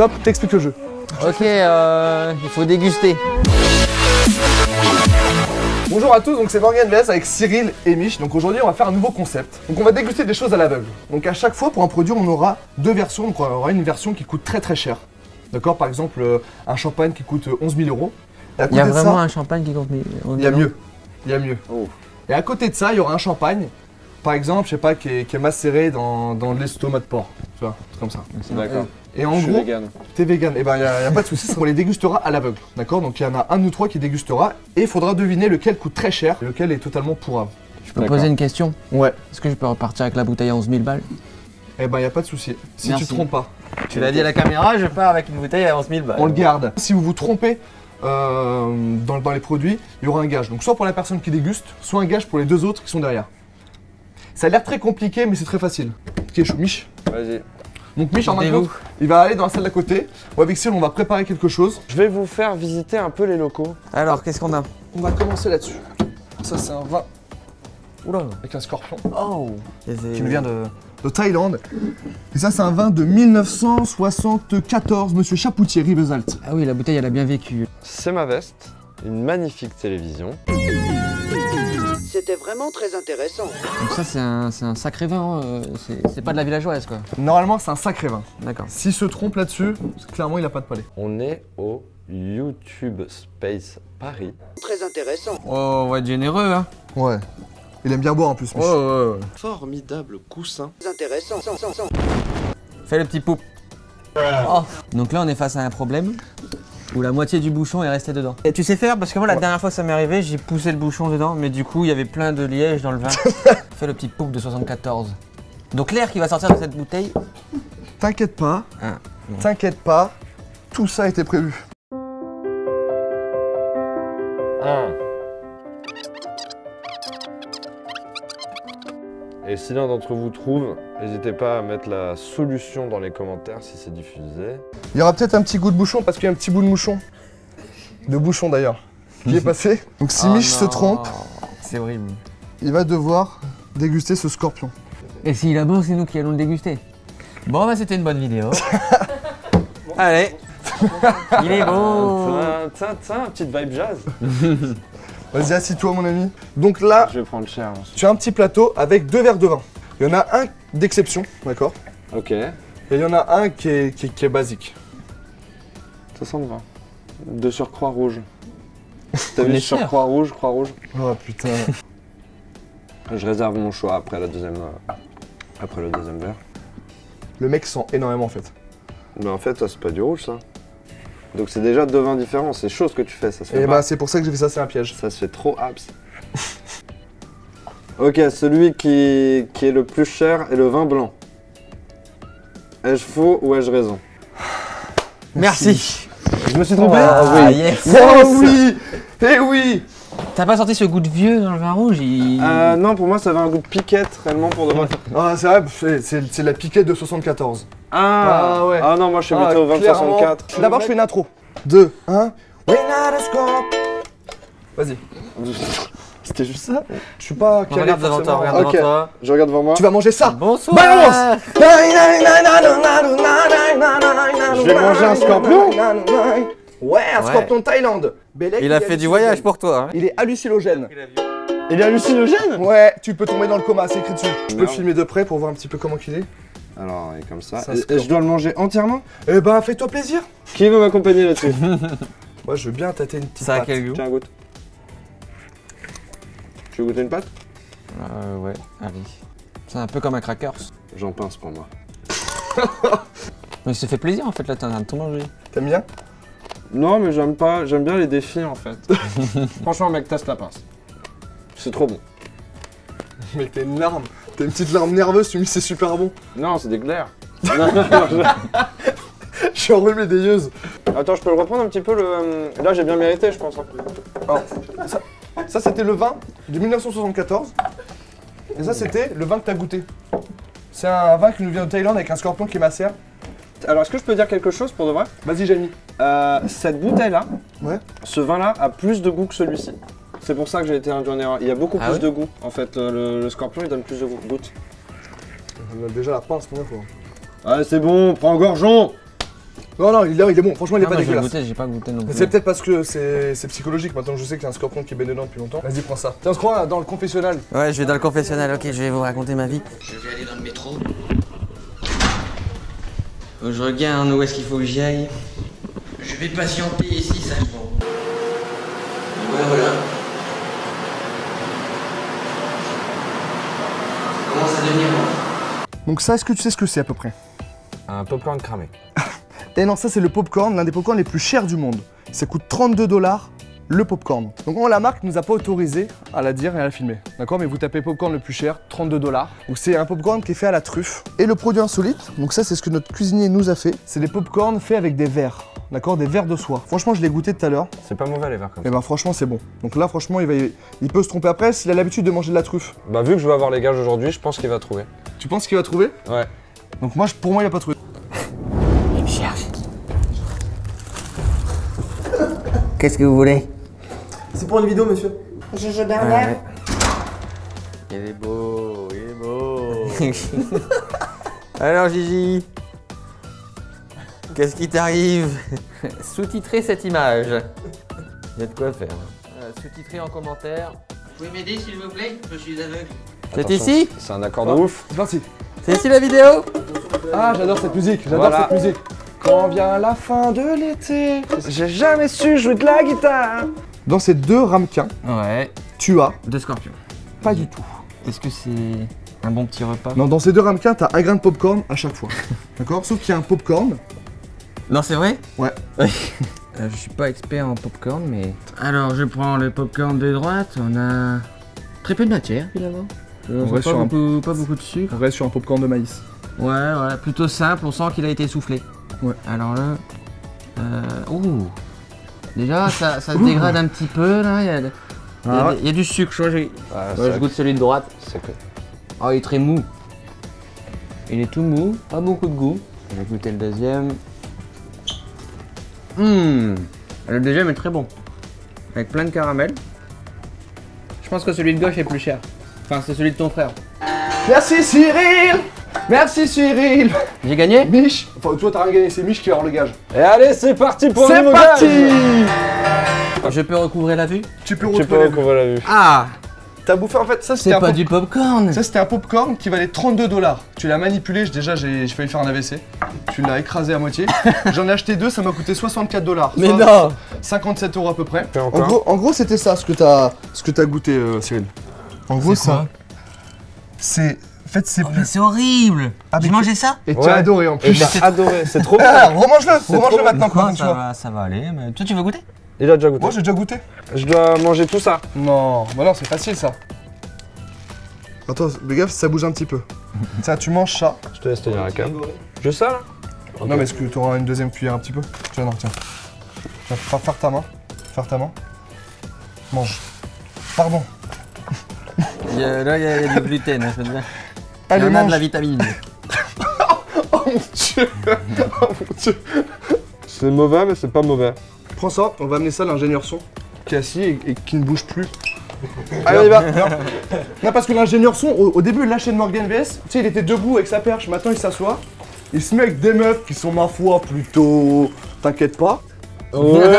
Stop, t'expliques le jeu. Ok, il faut déguster. Bonjour à tous, donc c'est Morgan VS avec Cyril et Mich. Donc aujourd'hui on va faire un nouveau concept. Donc on va déguster des choses à l'aveugle. Donc à chaque fois pour un produit on aura deux versions. Donc on aura une version qui coûte très cher. D'accord, par exemple un champagne qui coûte 11 000 €. Il y a vraiment un champagne qui coûte 11 000 €. Il y a mieux. Il y a mieux. Oh. Et à côté de ça il y aura un champagne. Par exemple, je sais pas, qui est macéré dans de l'estomac de porc. Tu vois, c'est comme ça. D'accord. Et en Je suis gros, vegan. t'es vegan. Et ben y a pas de soucis, on les dégustera à l'aveugle. D'accord, donc il y en a un de nous trois qui dégustera. Et il faudra deviner lequel coûte très cher et lequel est totalement pourrave. Je peux poser une question? Ouais. Est-ce que je peux repartir avec la bouteille à 11 000 balles? Eh ben y a pas de soucis. Si Merci. tu te trompes pas. Tu l'as dit à la caméra, je pars avec une bouteille à 11 000 balles. On le garde. Si vous vous trompez dans les produits, il y aura un gage. Donc soit pour la personne qui déguste, soit un gage pour les deux autres qui sont derrière. Ça a l'air très compliqué, mais c'est très facile. Ok, chaud, Mich. Vas-y. Donc Mich en un il va aller dans la salle d'à côté. Ou avec Cyril, on va préparer quelque chose. Je vais vous faire visiter un peu les locaux. Alors, qu'est-ce qu'on a? On va commencer là-dessus. Ça, c'est un vin Oula. avec un scorpion Oh. qui nous vient de Thaïlande. Et ça, c'est un vin de 1974, Monsieur Chapoutier, Rivesaltes. Ah oui, la bouteille, elle a bien vécu. C'est ma veste, une magnifique télévision. C'était vraiment très intéressant. Donc ça, c'est un sacré vin, c'est pas de la villageoise, quoi. Normalement, c'est un sacré vin. D'accord. S'il se trompe là-dessus, clairement, il a pas de palais. On est au YouTube Space Paris. Très intéressant. Oh, on va être généreux, hein. Ouais. Il aime bien boire en plus, Mich. Ouais. Formidable coussin. Très intéressant. Fais le petit poup. Oh. Donc là, on est face à un problème où la moitié du bouchon est resté dedans. Et tu sais faire? Parce que moi, la dernière fois que ça m'est arrivé, j'ai poussé le bouchon dedans, mais du coup, il y avait plein de liège dans le vin. Fais le petit poup de 74. Donc l'air qui va sortir de cette bouteille... T'inquiète pas. Ah, non. T'inquiète pas. Tout ça a été prévu. 1. Et si l'un d'entre vous trouve, n'hésitez pas à mettre la solution dans les commentaires si c'est diffusé. Il y aura peut-être un petit goût de bouchon parce qu'il y a un petit bout de mouchon. De bouchon d'ailleurs. Qui est passé. Donc si Oh Mich se non. trompe, C'est horrible. il va devoir déguster ce scorpion. Et s'il a bon, c'est nous qui allons le déguster. Bon, bah c'était une bonne vidéo. Allez. Il est beau. Tiens, petite vibe jazz. Vas-y, assis-toi mon ami. Donc là, Je vais prendre cher. tu as un petit plateau avec deux verres de vin. Il y en a un d'exception, d'accord? Ok. Et il y en a un qui est basique. Ça sent le vin. De surcroît rouge. T'as On vu est sur cher. croix rouge, croix rouge? Oh putain. Je réserve mon choix après le deuxième verre. Le mec sent énormément en fait. Mais en fait, ça c'est pas du rouge ça. Donc c'est déjà deux vins différents, c'est chaud ce que tu fais, ça se fait Et pas. bah c'est pour ça que j'ai fait ça, c'est un piège. Ça se fait trop abs. Ok, celui qui est le plus cher est le vin blanc. Ai-je faux ou ai-je raison? Merci. Je me suis trompé? Ah, yes. Oh oui. Eh oui. T'as pas senti ce goût de vieux dans le vin rouge? Non, pour moi ça avait un goût de piquette réellement pour de vrai. Ah c'est vrai, c'est la piquette de 74. Ah ouais. Ah non, moi je suis plutôt au vin de clairement. 64. D'abord je fais une intro. 2, 1. Vas-y. C'était juste ça? Je suis pas calé Regarde devant toi, forcément. regarde devant Ok. toi. Je regarde devant moi. Tu vas manger ça. Bonsoir. Balance. Je vais manger un scorpion. Ouais, un Ouais. scorpion de Thaïlande. Bélec, Il a fait du voyage pour toi. Hein. Il est hallucinogène. Il est hallucinogène? Ouais, tu peux tomber dans le coma, c'est écrit dessus. Je peux le Merde. filmer de près pour voir un petit peu comment qu'il est. Alors, il est comme ça. Ça Et se je dois le manger entièrement? Eh ben, fais-toi plaisir. Qui veut m'accompagner là-dessus? Moi, je veux bien tâter une petite Ça a patte. quel goût? Tiens, goûte. Tu veux goûter une pâte? Ouais, allez. C'est un peu comme un crackers. J'en pince pour moi. Mais ça fait plaisir en fait, là t'es en train de tout manger. T'aimes bien? Non, mais j'aime pas. J'aime bien les défis en fait. Franchement, mec, teste la pince. C'est trop bon. Mec, t'as une larme. T'as une petite larme nerveuse, tu me dis c'est super bon. Non, c'est des glaires. Je suis enrhumé des yeux. Attends, je peux le reprendre un petit peu le. Là, j'ai bien mérité, je pense. Hein. Alors, ça c'était le vin de 1974. Et ça, c'était le vin que t'as goûté. C'est un vin qui nous vient de Thaïlande avec un scorpion qui macère. Alors, est-ce que je peux dire quelque chose pour de vrai? Vas-y, Jamie. Cette bouteille-là, Ouais. ce vin-là a plus de goût que celui-ci. C'est pour ça que j'ai été induit en erreur. Il y a beaucoup Ah plus ouais de goût. En fait, le scorpion, il donne plus de goût. Goûte. On a déjà la pince, mon fois. Allez, c'est bon, prends un gorgeon. Non, il est bon, franchement il est pas Je vais dégueulasse. goûter, j'ai pas goûté non plus. C'est peut-être parce que c'est psychologique maintenant que je sais qu'il y a un scorpion qui est dedans depuis longtemps. Vas-y, prends ça. Tiens, on se croit dans le confessionnal. Ouais, je vais dans le confessionnal, ok, je vais vous raconter ma vie. Je vais aller dans le métro. Je regarde où est-ce qu'il faut que j'y aille. Je vais patienter ici, sagement. Voilà. Ça commence à devenir bon. Donc ça, est-ce que tu sais ce que c'est à peu près? Un popcorn cramé. Et non, ça c'est le popcorn, l'un des popcorns les plus chers du monde. Ça coûte 32 $, le popcorn. Donc la marque nous a pas autorisé à la dire et à la filmer. D'accord? Mais vous tapez popcorn le plus cher, 32 $. Donc c'est un popcorn qui est fait à la truffe. Et le produit insolite, donc ça c'est ce que notre cuisinier nous a fait. C'est des popcorns faits avec des verres. D'accord? Des verres de soie. Franchement, je l'ai goûté tout à l'heure. C'est pas mauvais les verres comme ça. Et ben franchement, c'est bon. Donc là, franchement, il peut se tromper après s'il a l'habitude de manger de la truffe. Bah vu que je vais avoir les gages aujourd'hui, je pense qu'il va trouver. Tu penses qu'il va trouver? Ouais. Donc moi, pour moi, il a pas trouvé. Il me cherche. Qu'est-ce que vous voulez? C'est pour une vidéo, monsieur. Jojo Bernard. Il est beau, il est beau. Alors Gigi, qu'est-ce qui t'arrive? Sous-titrer cette image. Il y a de quoi faire. Sous-titrer en commentaire. Vous pouvez m'aider s'il vous plaît? Je suis aveugle. C'est Attention, ici? C'est un accord de ouf. C'est parti. C'est ici la vidéo? Ah, j'adore cette musique, Voilà. cette musique. Quand vient la fin de l'été, j'ai jamais su jouer de la guitare. Dans ces deux ramequins, Ouais. tu as Deux scorpions. pas du tout. Est-ce que c'est un bon petit repas? Non, dans ces deux ramequins, t'as un grain de popcorn à chaque fois. D'accord? Sauf qu'il y a un popcorn. Non, c'est vrai? Ouais. Je suis pas expert en popcorn, mais... Alors, je prends le popcorn de droite, on a très peu de matière, finalement. On reste sur Pas beaucoup de sucre. On reste sur un popcorn de maïs. Ouais, plutôt simple, on sent qu'il a été soufflé. Ouais. Alors là... ouh. Déjà, ça se dégrade un petit peu, là, il y a du sucre, je vois, je goûte celui de droite. C'est que... Oh, il est très mou. Il est tout mou, pas beaucoup de goût. Je vais goûter le deuxième. Le deuxième est très bon. Avec plein de caramel. Je pense que celui de gauche est plus cher. Enfin, c'est celui de ton frère. Merci Cyril! Merci Cyril! J'ai gagné? Mich! Enfin, toi t'as rien gagné, c'est Mich qui va avoir le gage. Et allez, c'est parti pour un C'est nouveau parti! gage. Je peux recouvrir la vue? Tu peux Tu peux retrouver. recouvrir la vue. Ah! T'as bouffé en fait, ça C'est pas du popcorn! Ça c'était un popcorn qui valait 32 $. Tu l'as manipulé, j'ai failli faire un AVC. Tu l'as écrasé à moitié. J'en ai acheté deux, ça m'a coûté 64 $. Mais soit non! 57 € à peu près. Fais encore. En gros c'était ça ce que t'as goûté Cyril. En gros C'est quoi ça. C'est. En fait c'est Oh, mais c'est horrible! Ah, mais J'ai mangé ça? Et tu Ouais. as adoré en Et plus. j'ai adoré, c'est trop bon. Ah, remange-le trop maintenant Quoi, quand tu vois. ça va aller, mais toi tu veux goûter? Il a déjà goûté. Moi j'ai déjà goûté. Je dois manger tout ça. Non, bah non, c'est facile ça. Attends, fais gaffe, ça bouge un petit peu. Ça, tu manges ça. Je te laisse tenir la cam. Juste ça là? Ok. Non, mais est-ce que tu auras une deuxième cuillère un petit peu? Tiens, non, tiens. Tiens, faire ta main. Faire ta main. Mange. Pardon. Là, il y a du gluten, hein, je veux dire. Allez, Il y en a de mange. la vitamine. Oh mon dieu. Oh mon dieu. C'est mauvais, mais c'est pas mauvais. Prends ça, on va amener ça à l'ingénieur son qui est assis et qui ne bouge plus. Allez, va. Non, parce que l'ingénieur son, au début, il lâchait de Morgan VS. Tu sais, il était debout avec sa perche. Maintenant, il s'assoit. Il se met avec des meufs qui sont, ma foi, plutôt. T'inquiète pas.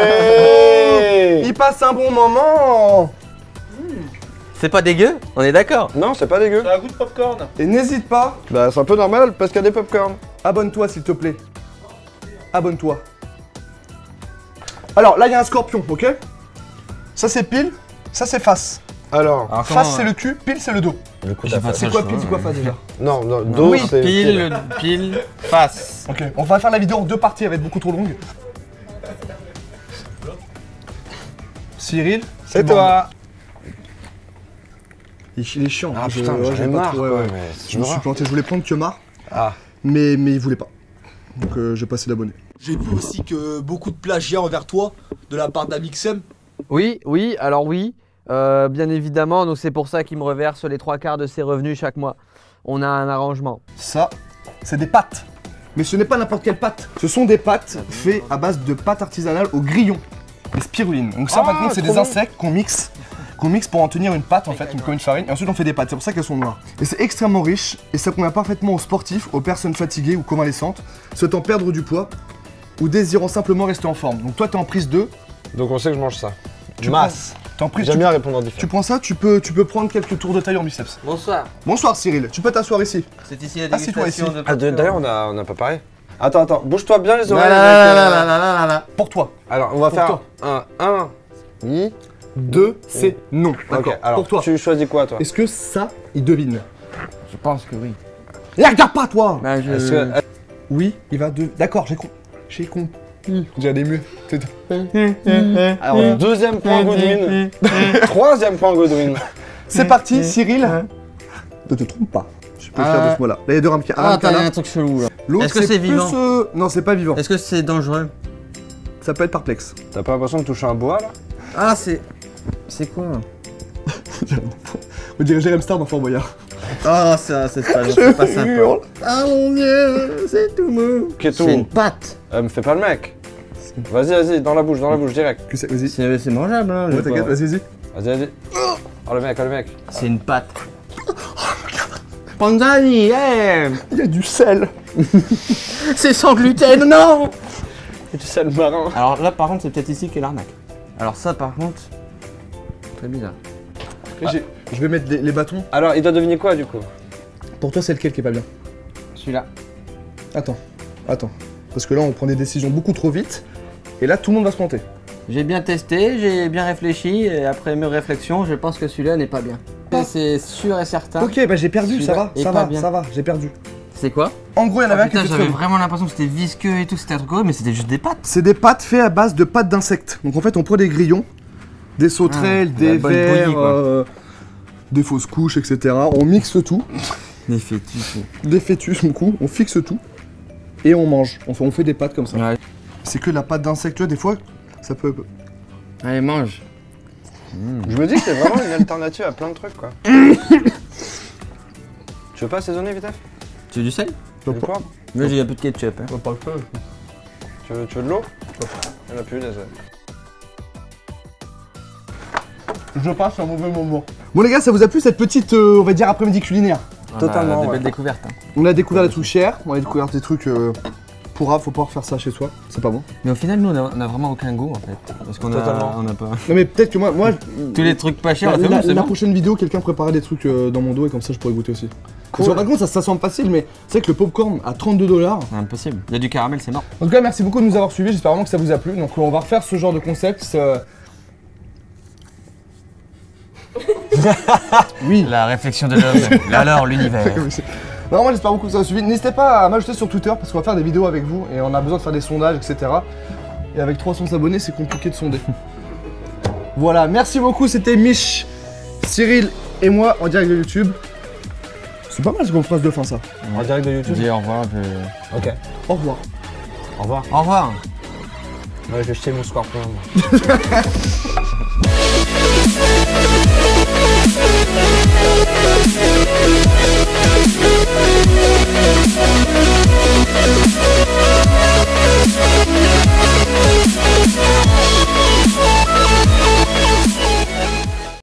Ouais. Il passe un bon moment. C'est pas dégueu? On est d'accord? Non, c'est pas dégueu. un goût de popcorn. Et n'hésite pas, Bah, c'est un peu normal parce qu'il y a des popcorn. abonne-toi s'il te plaît. Abonne-toi. Alors là, il y a un scorpion, ok? Ça, c'est pile. Ça, c'est face. Alors, Face, c'est le cul. Pile, c'est le dos. du coup, J'ai t'as pas fait. C'est quoi pile, c'est quoi face déjà? Non, non, dos, Oui, c'est. pile, face. Ok, on va faire la vidéo en deux parties, elle va être beaucoup trop longue. Cyril, C'est tu toi. Il est chiant. Ah Je- putain, ouais, j'en ai j'aime pas marre. trop, ouais, quoi, ouais. mais Je me suis planté, je voulais prendre que marre, Ah. mais il voulait pas. Donc j'ai passé l'abonné. J'ai vu aussi que beaucoup de plagiat envers toi de la part d'Amixem. Oui, alors oui. Bien évidemment, donc c'est pour ça qu'il me reverse les 3/4 de ses revenus chaque mois. On a un arrangement. Ça, c'est des pâtes. Mais ce n'est pas n'importe quelle pâte. Ce sont des pâtes faites à base de pâtes artisanales au grillon. Les spiruline. Donc ça, par contre, c'est des insectes qu'on mixe pour en tenir une pâte en fait, comme une farine, et ensuite on fait des pâtes, c'est pour ça qu'elles sont noires. Et c'est extrêmement riche, et ça convient parfaitement aux sportifs, aux personnes fatiguées ou convalescentes, souhaitant perdre du poids, ou désirant simplement rester en forme. Donc toi t'es en prise 2. Donc on sait que je mange ça. Tu Masse. T'es en prise, J'aime tu, bien répondre en différent. tu prends ça, tu peux prendre quelques tours de taille en biceps. Bonsoir. Bonsoir Cyril, tu peux t'asseoir ici. C'est ici la Assieds-toi dégustation ici. de Ah, popcorn. d'ailleurs, on a pas parlé. Attends, bouge-toi bien les oreilles. Pour toi. Alors, on va Pour faire toi. un, oui. 2, c'est non. D'accord. Ok, alors, Pour toi. tu choisis quoi, toi? Est-ce que ça, il devine? Je pense que oui. Et regarde pas toi. Bah, je... Est-ce que... Oui, il va de. D'accord, j'ai compris. J'ai des mieux. Alors, deuxième point Godwin. Troisième point Godwin. C'est parti, Cyril. Ne te trompe pas. Je peux faire de ce mot-là. Là, il y a deux rames qui. Ah, t'as un truc chelou là. L'autre, Est-ce que c'est plus, vivant Non, c'est pas vivant. Est-ce que c'est dangereux? Ça peut être perplexe. T'as pas l'impression de toucher un bois, là? Ah, c'est... C'est quoi? On dirait Jérém Star dans Fort Boyard. Ah, ça, c'est pas sympa. Ah mon dieu, c'est tout mou. Qu'est-ce C'est une pâte. Me fais pas le mec. Vas-y, dans la bouche, direct. Vas-y. C'est mangeable, hein. Ouais, t'inquiète, vas-y. Vas-y. Oh, le mec. C'est une pâte. Panzani, hey. Il y a du sel. C'est sans gluten, non. Et tu sais le marin. Alors là, par contre, c'est peut-être ici qu'est l'arnaque. Alors ça, par contre, très bizarre. Je vais mettre les bâtons. Alors, il doit deviner quoi, du coup? Pour toi, c'est lequel qui est pas bien? Celui-là. Attends. Parce que là, on prend des décisions beaucoup trop vite. Et là, tout le monde va se planter. J'ai bien testé, j'ai bien réfléchi, et après mes réflexions, je pense que celui-là n'est pas bien. C'est sûr et certain. Ok, bah j'ai perdu, ça va, Celui-là est pas bien. j'ai perdu. C'est quoi? En gros, il y en avait un qui Putain, était j'avais très bon. vraiment l'impression que c'était visqueux et tout, c'était un truc horrible, mais c'était juste des pâtes. C'est des pâtes faites à base de pâtes d'insectes. Donc en fait, on prend des grillons, des sauterelles, Ah, des la bonne vers, bouillie, quoi. des fausses couches, etc. On mixe tout, Des fœtus. des fœtus, du coup, on fixe tout et on mange. On fait des pâtes comme ça. Ouais. C'est que la pâte d'insecte, tu vois, des fois, ça peut. Allez, mange. Je me dis que c'est vraiment une alternative à plein de trucs, quoi. Tu veux pas assaisonner, Vitef? Tu veux du sel? Tu veux du poivre? Moi, j'ai un peu de ketchup. Hein. Tu veux de l'eau? Il y en a plus, désolé. Je passe un mauvais moment. Bon les gars, ça vous a plu cette petite, on va dire, après-midi culinaire? Totalement, Des ouais. belles découvertes. Hein. On a découvert des trucs chers, on a découvert des trucs pourra, faut pas refaire ça chez soi, c'est pas bon. Mais au final, nous, on a vraiment aucun goût en fait. Parce qu'on Totalement. on a pas. Non mais peut-être que moi Tous les trucs pas chers, on a fait la, bon, c'est la bon. prochaine vidéo, quelqu'un préparait des trucs dans mon dos et comme ça je pourrais goûter aussi. Parce qu'en fin de compte, ça semble facile, mais c'est vrai que le popcorn à 32 $. C'est impossible. Il y a du caramel, c'est mort. En tout cas, merci beaucoup de nous avoir suivis, j'espère vraiment que ça vous a plu. Donc on va refaire ce genre de concept. Oui. La réflexion de l'homme. Alors, l'univers. Non, moi j'espère beaucoup que ça vous a suivi. N'hésitez pas à m'ajouter sur Twitter parce qu'on va faire des vidéos avec vous et on a besoin de faire des sondages, etc. Et avec 300 abonnés, c'est compliqué de sonder. Voilà, merci beaucoup, c'était Mich, Cyril et moi en direct de YouTube. C'est pas mal ce qu'on fasse de fin ça. En direct de YouTube? Dis au revoir. Ok. Au revoir. Au revoir. Au revoir. Ouais, je vais jeter mon scorpion. moi.